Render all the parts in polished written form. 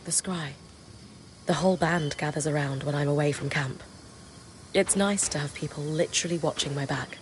the scry. The whole band gathers around when I'm away from camp. It's nice to have people literally watching my back.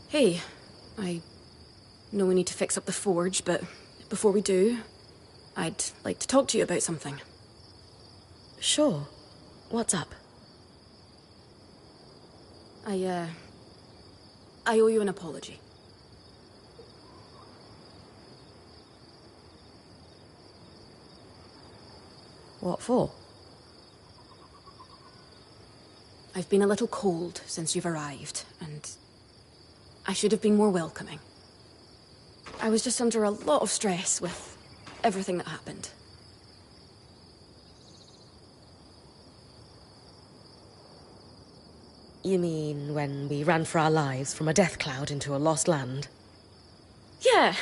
Hey, I know we need to fix up the forge, but before we do, I'd like to talk to you about something. Sure. What's up? I owe you an apology. What for? I've been a little cold since you've arrived, and I should have been more welcoming. I was just under a lot of stress with everything that happened. You mean when we ran for our lives from a death cloud into a lost land? Yeah,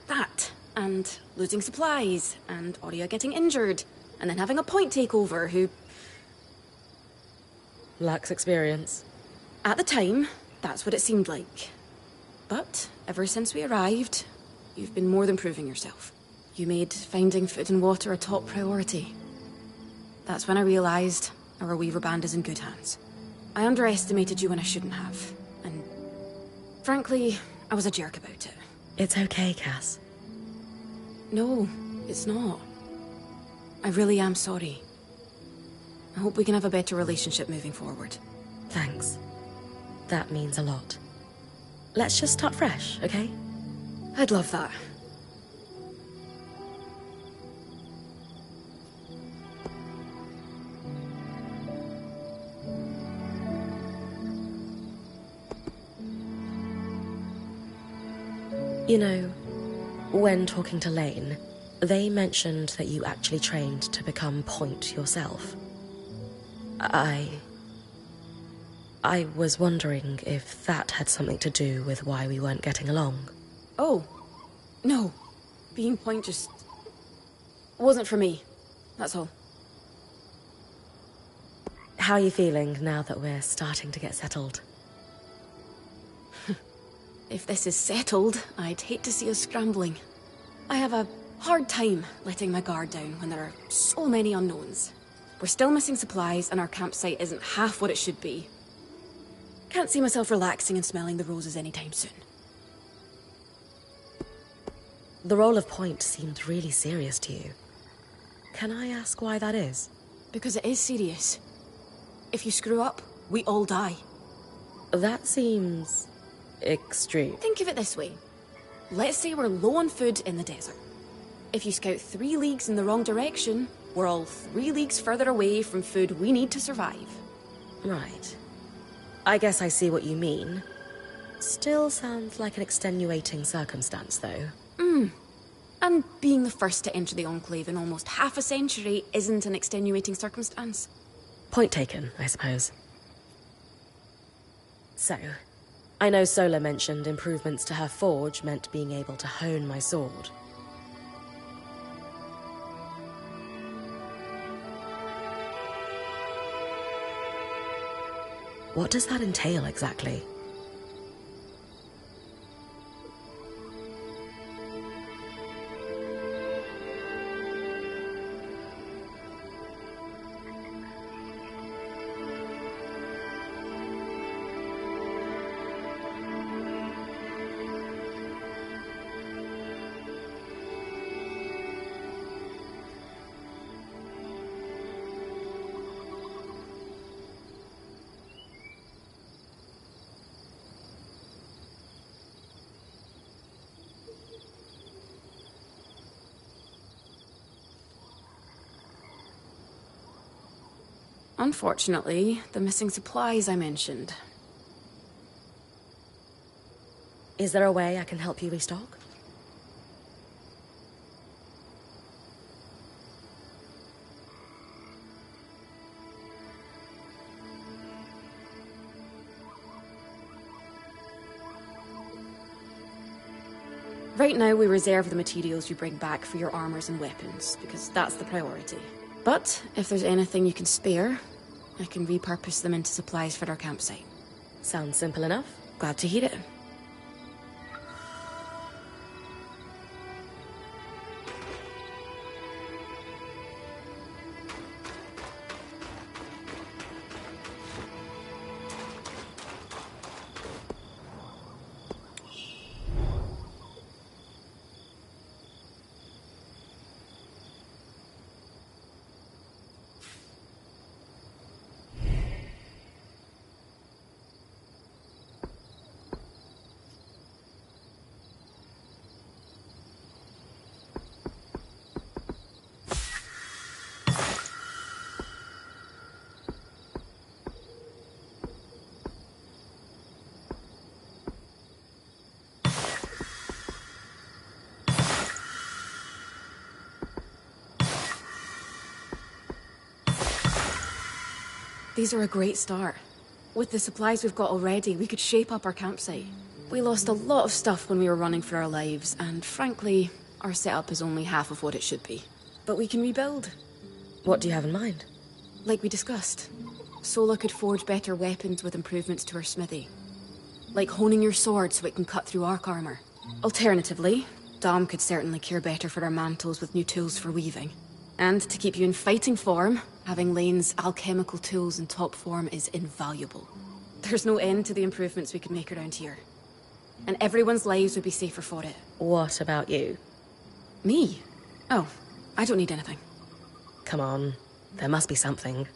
that. And losing supplies, and Aurea getting injured, and then having a point takeover who... Lacks experience. At the time, that's what it seemed like. But ever since we arrived, you've been more than proving yourself. You made finding food and water a top priority. That's when I realized our Weaver band is in good hands. I underestimated you when I shouldn't have, and frankly, I was a jerk about it. It's okay, Cass. No, it's not. I really am sorry. I hope we can have a better relationship moving forward. Thanks. That means a lot. Let's just start fresh, okay? I'd love that. You know, when talking to Lane, they mentioned that you actually trained to become Point yourself. I was wondering if that had something to do with why we weren't getting along. Oh, no. Being Point just wasn't for me. That's all. How are you feeling now that we're starting to get settled? If this is settled, I'd hate to see us scrambling. I have a hard time letting my guard down when there are so many unknowns. We're still missing supplies and our campsite isn't half what it should be. Can't see myself relaxing and smelling the roses anytime soon. The role of Point seemed really serious to you. Can I ask why that is? Because it is serious. If you screw up, we all die. That seems extreme. Think of it this way. Let's say we're low on food in the desert. If you scout 3 leagues in the wrong direction, we're all 3 leagues further away from food we need to survive. Right. I guess I see what you mean. Still sounds like an extenuating circumstance, though. And being the first to enter the Enclave in almost half a century isn't an extenuating circumstance. Point taken, I suppose. So, I know Sola mentioned improvements to her forge meant being able to hone my sword. What does that entail exactly? Unfortunately, the missing supplies I mentioned. Is there a way I can help you restock? Right now, we reserve the materials you bring back for your armors and weapons, because that's the priority. But if there's anything you can spare, I can repurpose them into supplies for our campsite. Sounds simple enough. Glad to hear it. These are a great start. With the supplies we've got already, we could shape up our campsite. We lost a lot of stuff when we were running for our lives, and frankly, our setup is only half of what it should be. But we can rebuild. What do you have in mind? Like we discussed, Sola could forge better weapons with improvements to her smithy. Like honing your sword so it can cut through arc armor. Alternatively, Dom could certainly care better for our mantles with new tools for weaving. And to keep you in fighting form, having Lane's alchemical tools in top form is invaluable. There's no end to the improvements we could make around here. And everyone's lives would be safer for it. What about you? Me? Oh, I don't need anything. Come on, there must be something.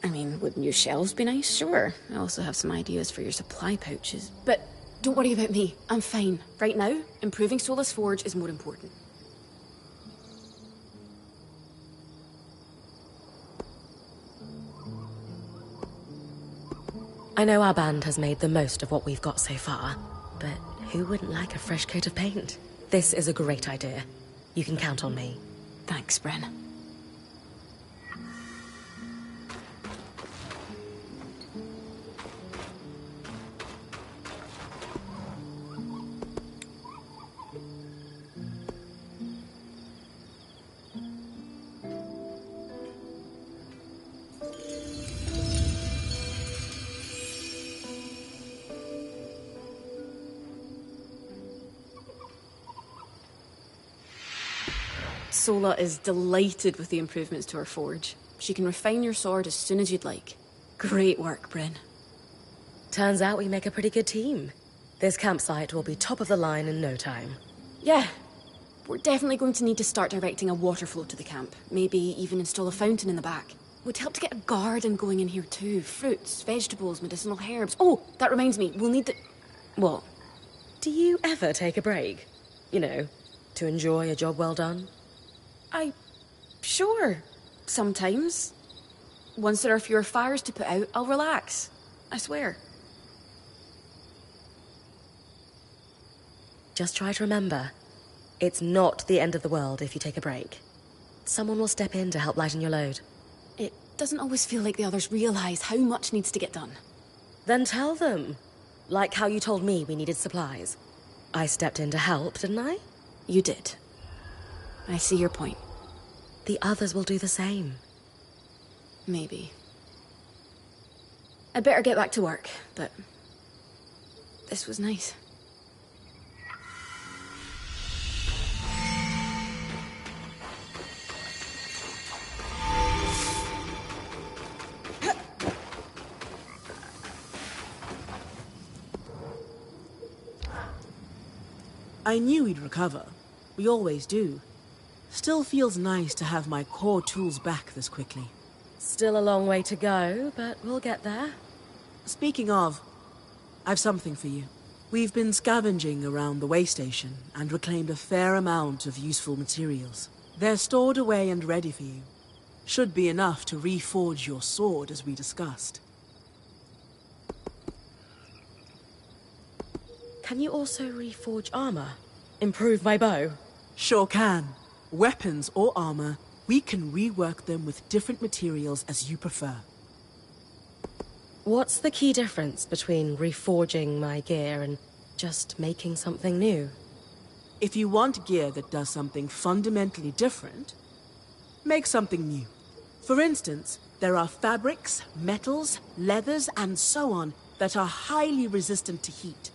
I mean, would new shelves be nice? Sure. I also have some ideas for your supply pouches. But don't worry about me. I'm fine. Right now, improving Sola's forge is more important. I know our band has made the most of what we've got so far, but Who wouldn't like a fresh coat of paint? This is a great idea. You can count on me. Thanks, Bren. Sola is delighted with the improvements to her forge. She can refine your sword as soon as you'd like. Great work, Bryn. Turns out we make a pretty good team. This campsite will be top of the line in no time. Yeah. We're definitely going to need to start directing a water flow to the camp. Maybe even install a fountain in the back. Would help to get a garden going in here too. Fruits, vegetables, medicinal herbs. Oh, that reminds me, we'll need the... What? Do you ever take a break? You know, to enjoy a job well done? Sure. Sometimes. Once there are fewer fires to put out, I'll relax. I swear. Just try to remember, it's not the end of the world if you take a break. Someone will step in to help lighten your load. It doesn't always feel like the others realise how much needs to get done. Then tell them. Like how you told me we needed supplies. I stepped in to help, didn't I? You did. I see your point. The others will do the same. Maybe. I'd better get back to work, but... this was nice. I knew we'd recover. We always do. Still feels nice to have my core tools back this quickly. Still a long way to go, but we'll get there. Speaking of, I've something for you. We've been scavenging around the way station and reclaimed a fair amount of useful materials. They're stored away and ready for you. Should be enough to reforge your sword as we discussed. Can you also reforge armor? Improve my bow? Sure can. Weapons or armor, we can rework them with different materials as you prefer. What's the key difference between reforging my gear and just making something new? If you want gear that does something fundamentally different, make something new. For instance, there are fabrics, metals, leathers, and so on that are highly resistant to heat.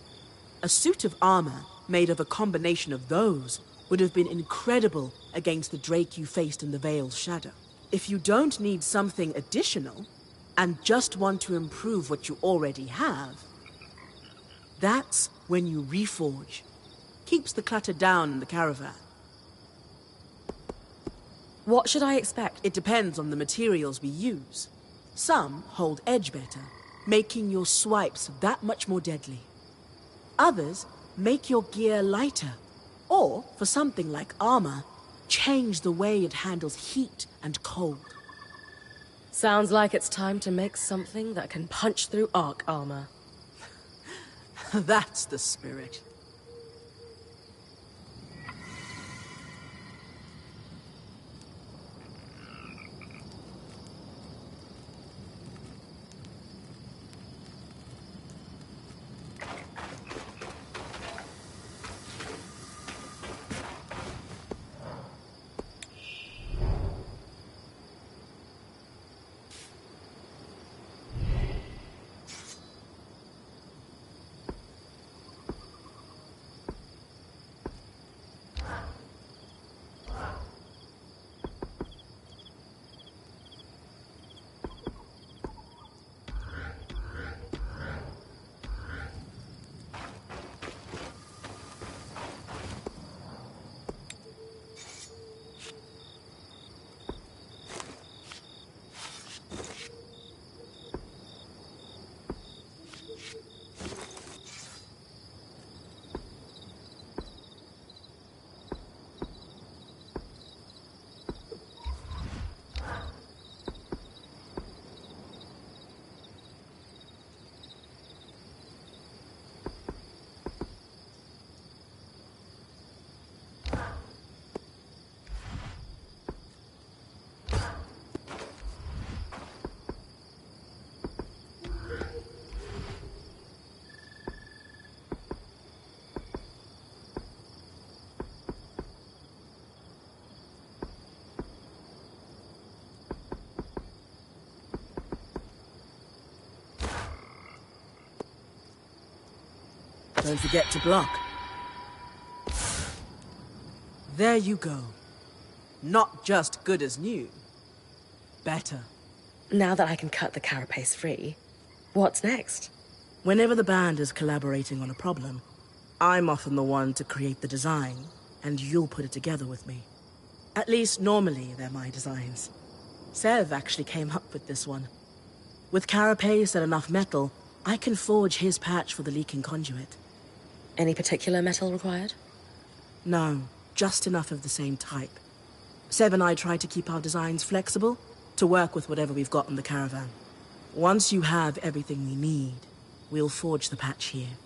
A suit of armor made of a combination of those would have been incredible against the Drake you faced in the Veil's shadow. If you don't need something additional, and just want to improve what you already have, that's when you reforge. Keeps the clutter down in the caravan. What should I expect? It depends on the materials we use. Some hold edge better, making your swipes that much more deadly. Others make your gear lighter, or, for something like armor, change the way it handles heat and cold. Sounds like it's time to make something that can punch through arc armor. That's the spirit. Don't forget to block. There you go. Not just good as new. Better. Now that I can cut the carapace free, what's next? Whenever the band is collaborating on a problem, I'm often the one to create the design, and you'll put it together with me. At least normally they're my designs. Sev actually came up with this one. With carapace and enough metal, I can forge his patch for the leaking conduit. Any particular metal required? No, just enough of the same type. Sev and I try to keep our designs flexible, to work with whatever we've got in the caravan. Once you have everything we need, we'll forge the patch here.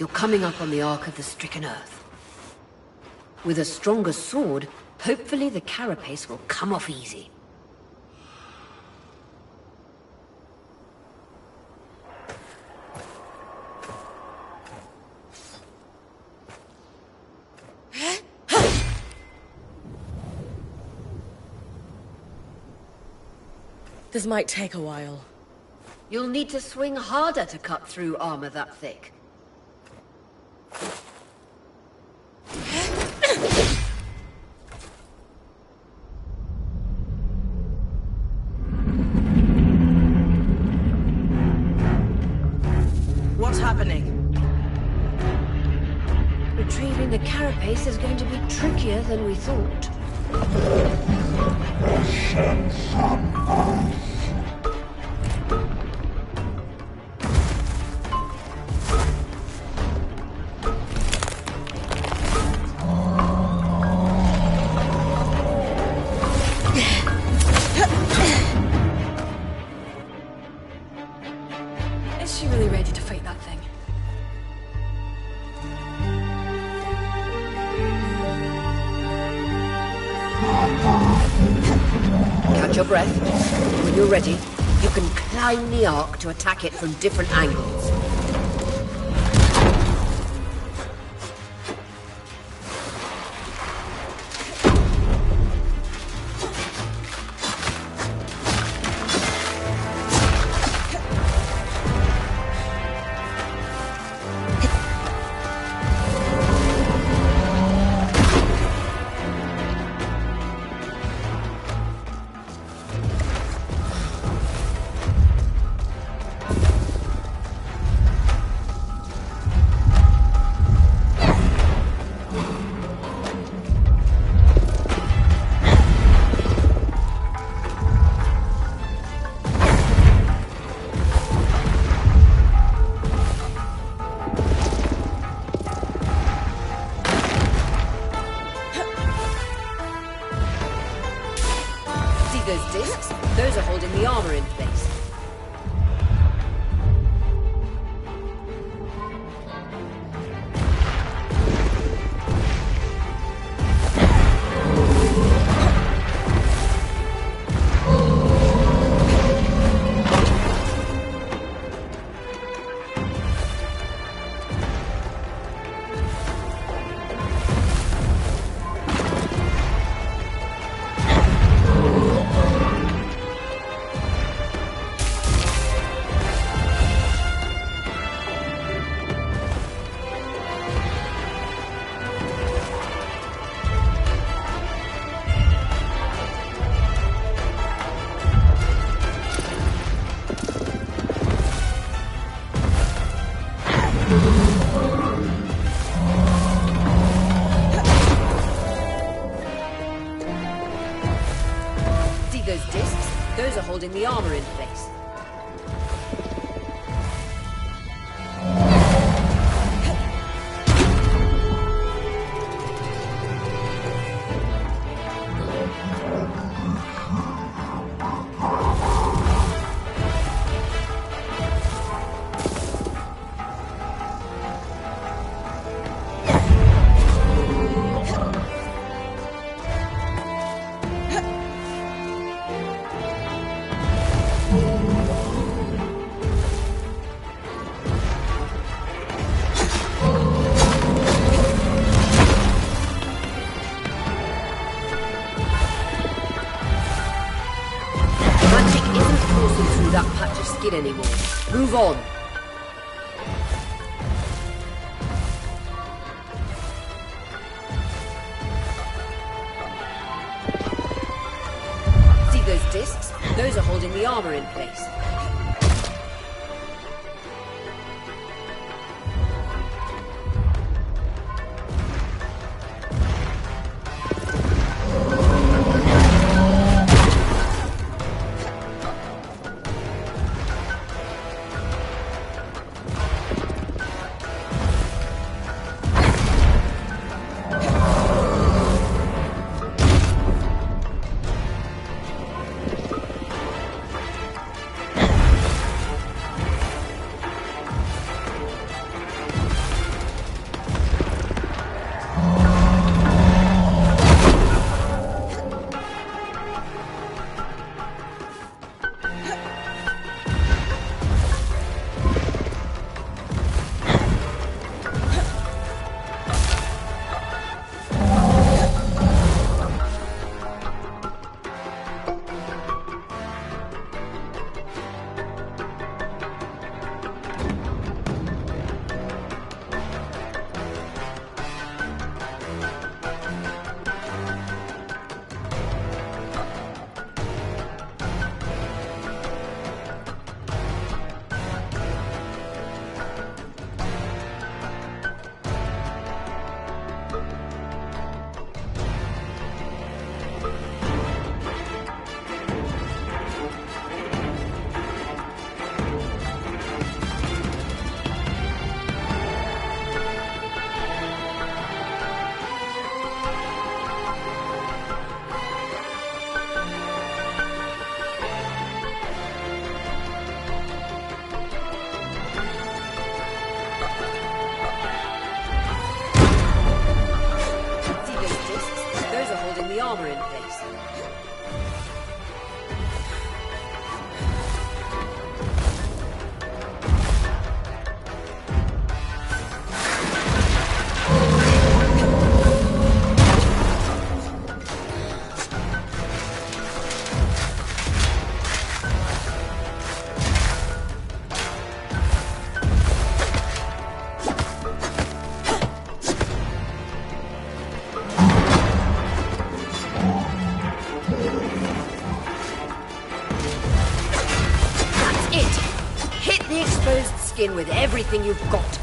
You're coming up on the Ark of the Stricken Earth. With a stronger sword, hopefully the carapace will come off easy. This might take a while. You'll need to swing harder to cut through armor that thick. What's happening? Retrieving the carapace is going to be trickier than we thought. Is she really ready to fight that thing? Catch your breath. When you're ready, you can climb the Ark to attack it from different angles. Those discs, those are holding the armor in place. Those discs, those are holding the armor in place. That patch of skin anymore. Move on. See those discs? Those are holding the armor in place. it! Hit the exposed skin with everything you've got.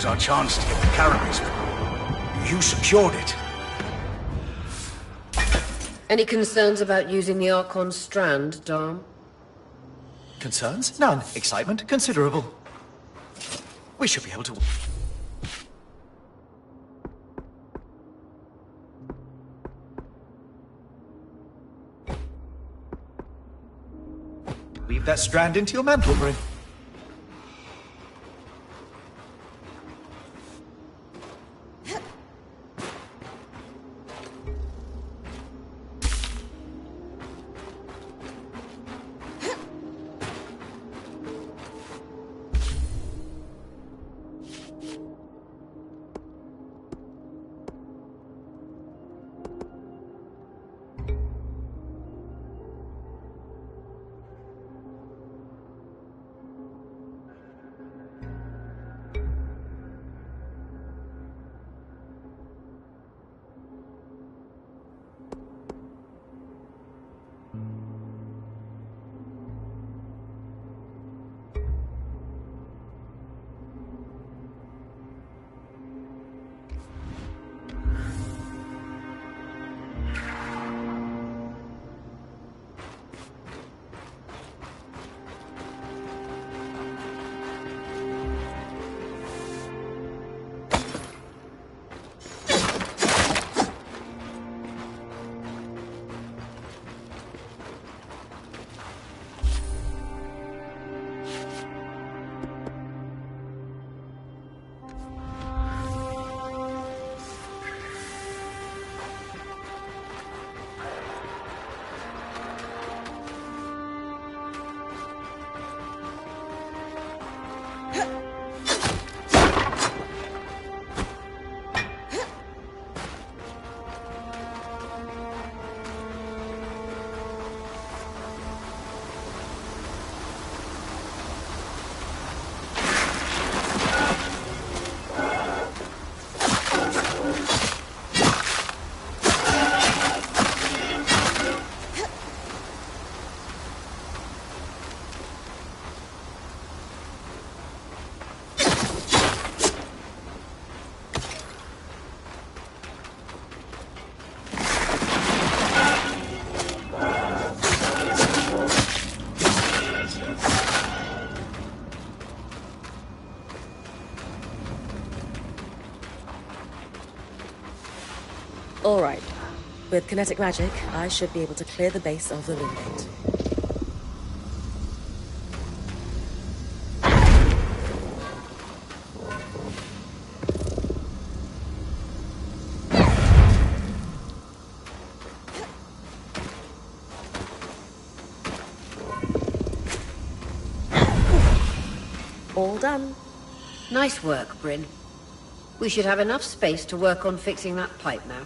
Our chance to get the carapace, but you secured it. Any concerns about using the Archon strand, Dom? Concerns? None. Excitement? Considerable. We should be able to... Weave that strand into your mantle, Bryn. All right. With kinetic magic, I should be able to clear the base of the loot gate. All done. Nice work, Bryn. We should have enough space to work on fixing that pipe now.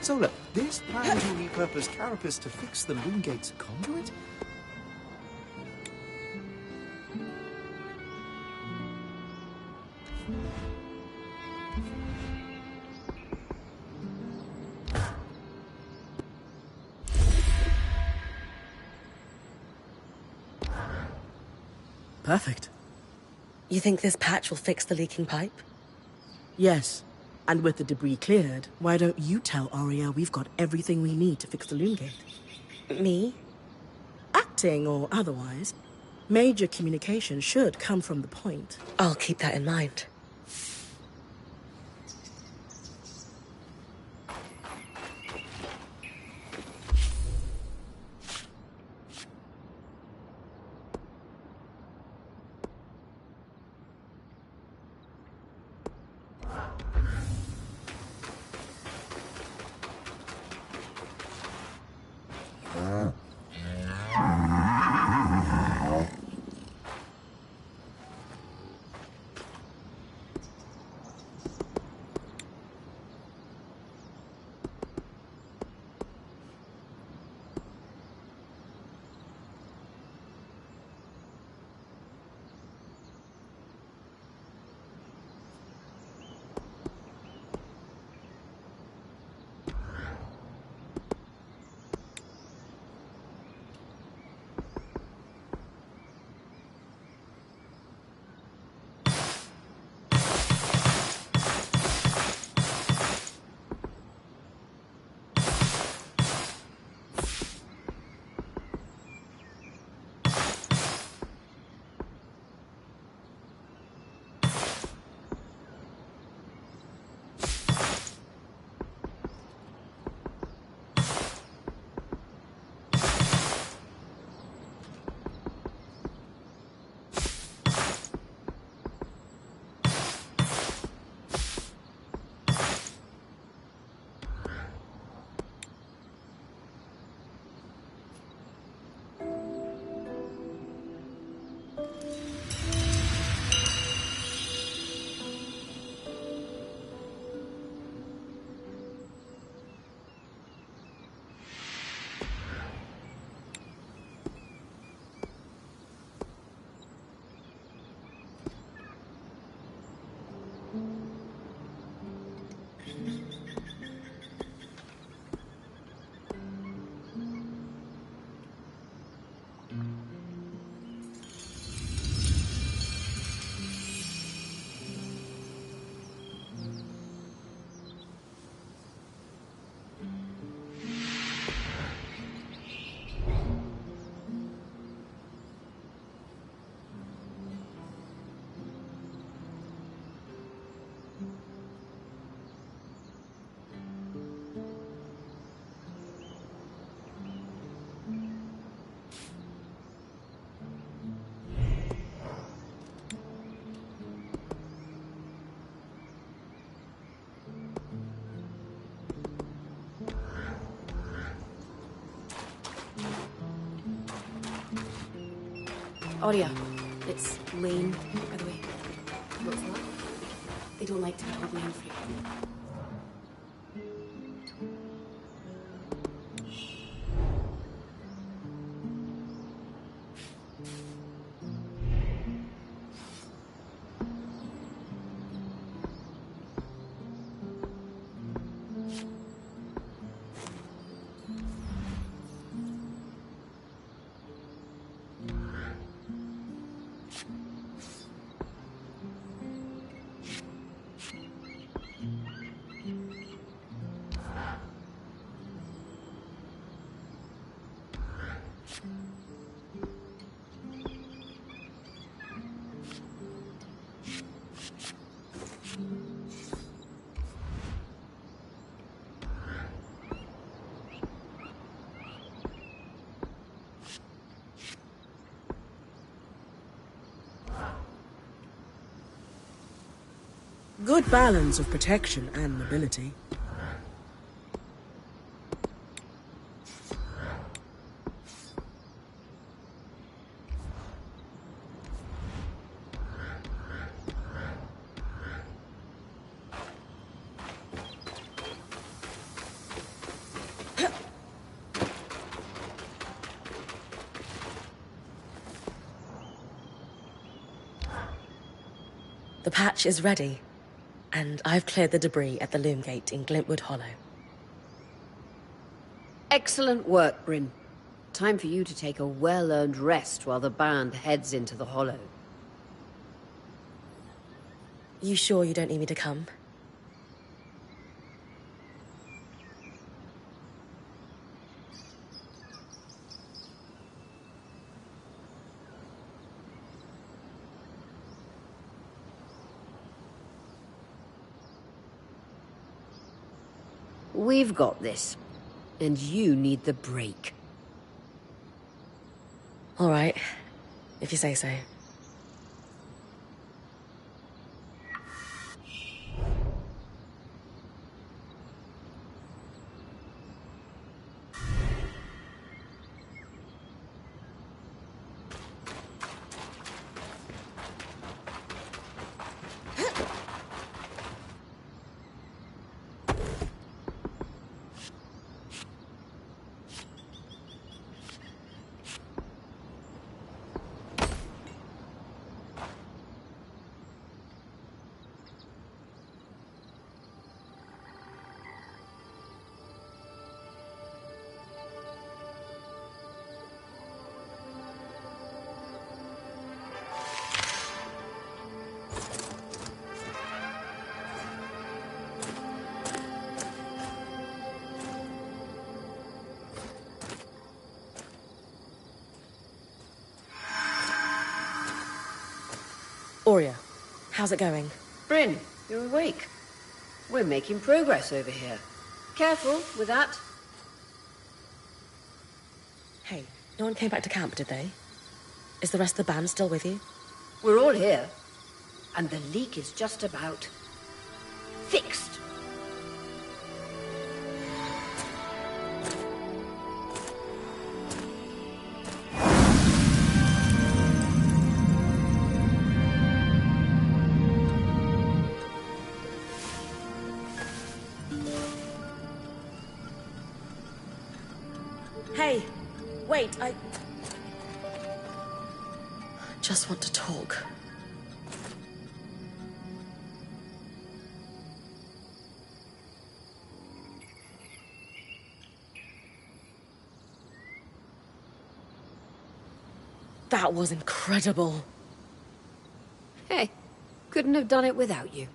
So look, this plan to repurpose Carapace to fix the Loom Gate's conduit? Perfect. You think this patch will fix the leaking pipe? Yes. And with the debris cleared, why don't you tell Aria we've got everything we need to fix the Loom Gate? Me? Acting or otherwise, major communication should come from the point. I'll keep that in mind. Aria, it's Lane, by the way. What's that? They don't like to be called Mainframe. Good balance of protection and mobility. The patch is ready, and I've cleared the debris at the loom gate in Glintwood Hollow. Excellent work, Bryn. Time for you to take a well-earned rest while the band heads into the Hollow. You sure you don't need me to come? We've got this. And you need the break. All right, if you say so. Aurea, how's it going? Bryn, you're awake. We're making progress over here. Careful with that. Hey, no one came back to camp, did they? Is the rest of the band still with you? We're all here. And the leak is just about... fixed. Hey, wait, I just want to talk. That was incredible. Hey, couldn't have done it without you.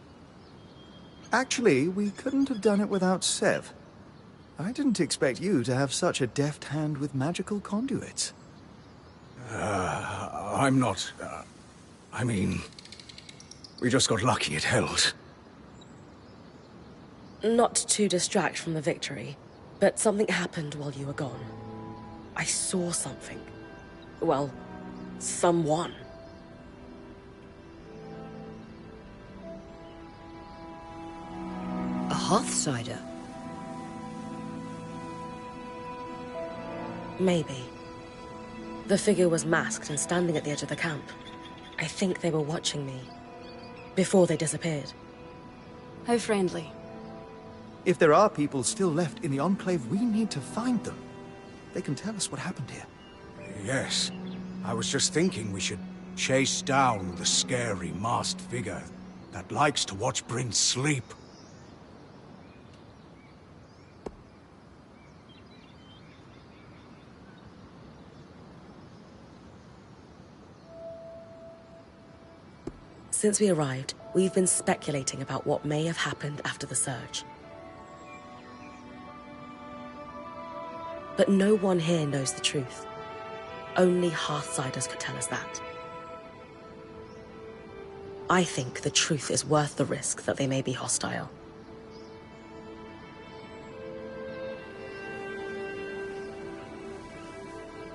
Actually, we couldn't have done it without Sev. I didn't expect you to have such a deft hand with magical conduits. I'm not... I mean... We just got lucky it held. Not to distract from the victory, but something happened while you were gone. I saw something. Well, someone. A Hearthsider? Maybe. The figure was masked and standing at the edge of the camp. I think they were watching me. Before they disappeared. How friendly. If there are people still left in the Enclave, we need to find them. They can tell us what happened here. Yes. I was just thinking we should chase down the scary masked figure that likes to watch Bryn sleep. Since we arrived, we've been speculating about what may have happened after the surge. But no one here knows the truth. Only Hearthsiders could tell us that. I think the truth is worth the risk that they may be hostile.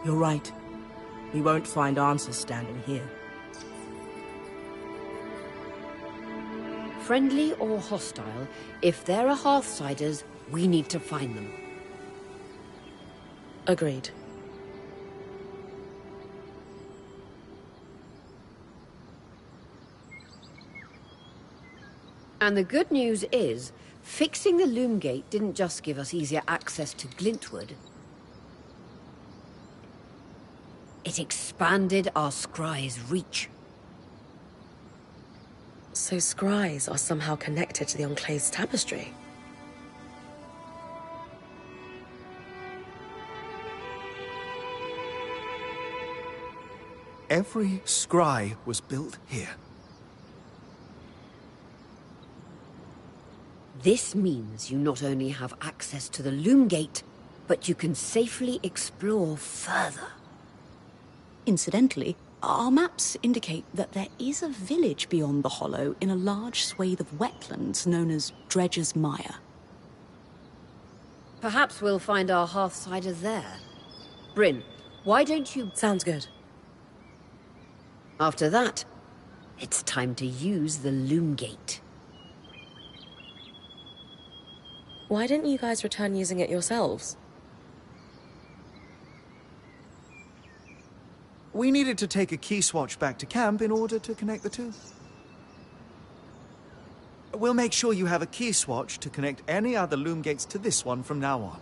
You're right. We won't find answers standing here. Friendly or hostile, if there are Hearthsiders, we need to find them. Agreed. And the good news is, fixing the loom gate didn't just give us easier access to Glintwood. It expanded our scry's reach. So scries are somehow connected to the Enclave's tapestry. Every scry was built here. This means you not only have access to the Loom Gate, but you can safely explore further. Incidentally, our maps indicate that there is a village beyond the Hollow in a large swathe of wetlands known as Dredger's Mire. Perhaps we'll find our Hearthsiders there. Bryn, why don't you... Sounds good. After that, it's time to use the Loom Gate. Why didn't you guys return using it yourselves? We needed to take a key swatch back to camp in order to connect the two. We'll make sure you have a key swatch to connect any other loom gates to this one from now on.